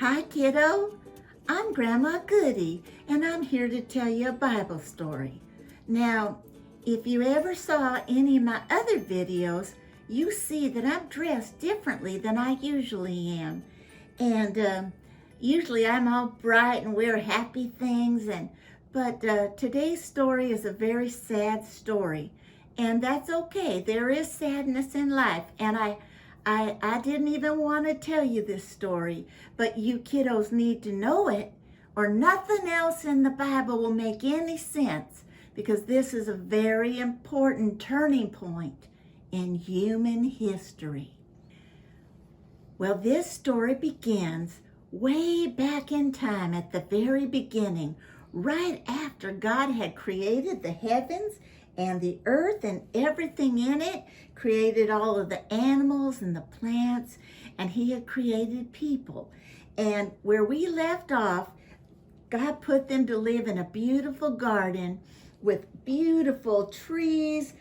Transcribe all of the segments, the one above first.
Hi, kiddo. I'm Grandma Goodie, and I'm here to tell you a Bible story. Now, if you ever saw any of my other videos, you see that I'm dressed differently than I usually am. And usually I'm all bright and wear happy things, but today's story is a very sad story. And that's okay. There is sadness in life, and I didn't even want to tell you this story, but you kiddos need to know it, or nothing else in the Bible will make any sense, because this is a very important turning point in human history. Well, this story begins way back in time at the very beginning, right after God had created the heavens and the earth and everything in it, created all of the animals and the plants, and he had created people. And where we left off, God put them to live in a beautiful garden with beautiful trees,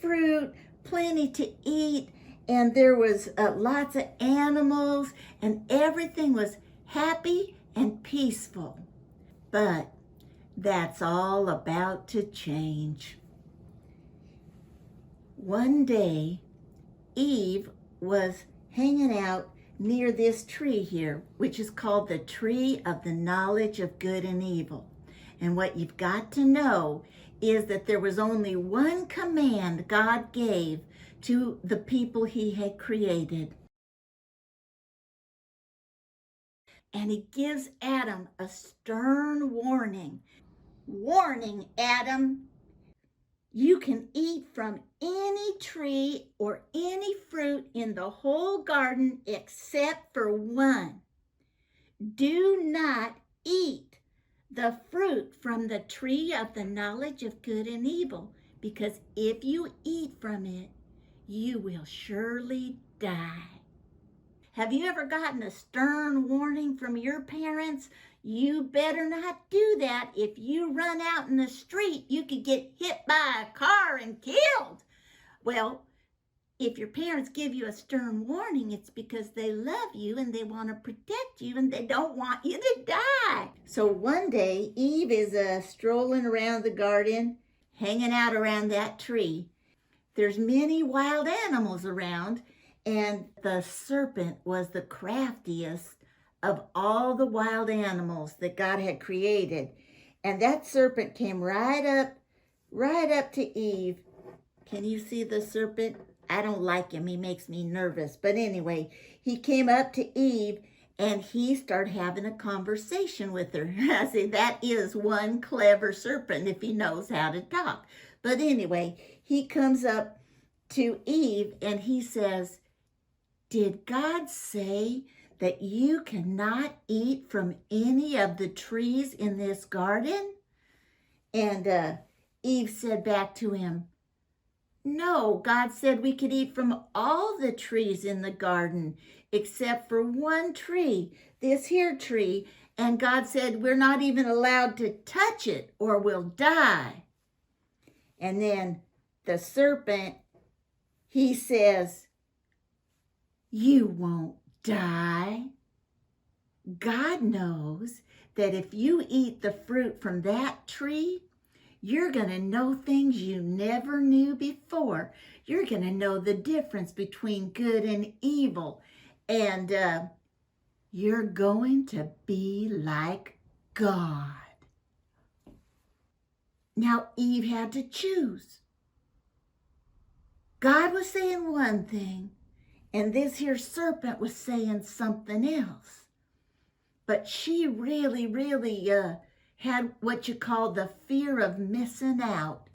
fruit, plenty to eat, and there was lots of animals, and everything was happy and peaceful. But that's all about to change. One day, Eve was hanging out near this tree here, which is called the tree of the knowledge of good and evil. And what you've got to know is that there was only one command God gave to the people he had created. And he gives Adam a stern warning. Warning, Adam, you can eat from any tree or any fruit in the whole garden except for one. Do not eat the fruit from the tree of the knowledge of good and evil, because if you eat from it, you will surely die. Have you ever gotten a stern warning from your parents? You better not do that. If you run out in the street, you could get hit by a car and killed. Well, if your parents give you a stern warning, it's because they love you and they want to protect you and they don't want you to die. So one day, Eve is strolling around the garden, hanging out around that tree. There's many wild animals around, and the serpent was the craftiest of all the wild animals that God had created. And that serpent came right up to Eve. Can you see the serpent? I don't like him. He makes me nervous. But anyway, he came up to Eve and he started having a conversation with her. I say, that is one clever serpent if he knows how to talk. But anyway, he comes up to Eve and he says, did God say that you cannot eat from any of the trees in this garden? And Eve said back to him, no, God said we could eat from all the trees in the garden except for one tree, this here tree. And God said we're not even allowed to touch it or we'll die. And then the serpent, he says, you won't die. God knows that if you eat the fruit from that tree, you're going to know things you never knew before. You're going to know the difference between good and evil. And you're going to be like God. Now, Eve had to choose. God was saying one thing, and this here serpent was saying something else. But she really had what you call the fear of missing out.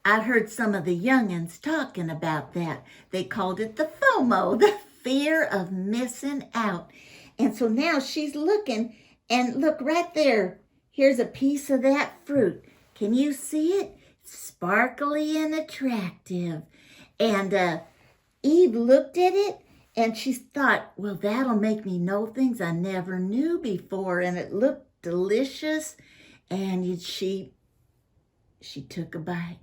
I heard some of the youngins talking about that. They called it the FOMO, the fear of missing out. And so now she's looking, and look right there. Here's a piece of that fruit. Can you see it? Sparkly and attractive. And Eve looked at it, and she thought, well, that'll make me know things I never knew before. And it looked delicious. And she took a bite.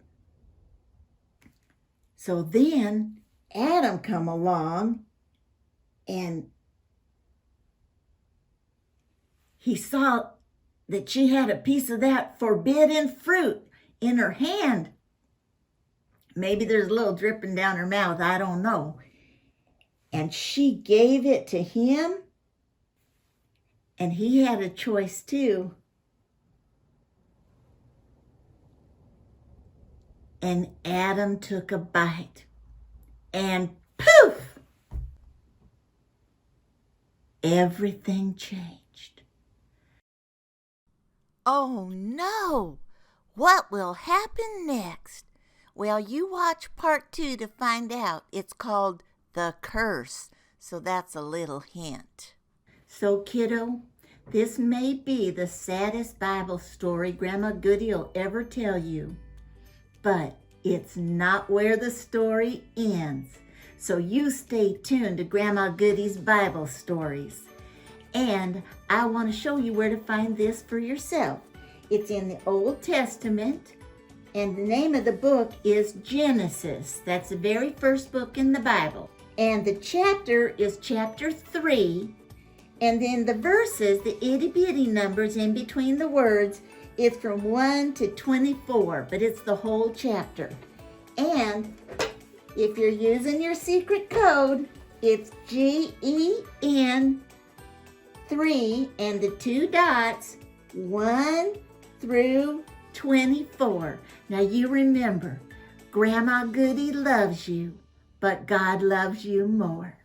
So then Adam come along, and he saw that she had a piece of that forbidden fruit in her hand. Maybe there's a little dripping down her mouth, I don't know. And she gave it to him, and he had a choice too. And Adam took a bite, and poof! Everything changed. Oh no! What will happen next? Well, you watch part 2 to find out. It's called The Curse, so that's a little hint. So, kiddo, this may be the saddest Bible story Grandma Goodie will ever tell you, but it's not where the story ends. So you stay tuned to Grandma Goodie's Bible stories. And I want to show you where to find this for yourself. It's in the Old Testament, and the name of the book is Genesis. That's the very first book in the Bible. And the chapter is chapter 3. And then the verses, the itty-bitty numbers in between the words, is from 1 to 24, but it's the whole chapter. And if you're using your secret code, it's GEN3 and the 2 dots, 1 through 24. Now you remember, Grandma Goodie loves you, but God loves you more.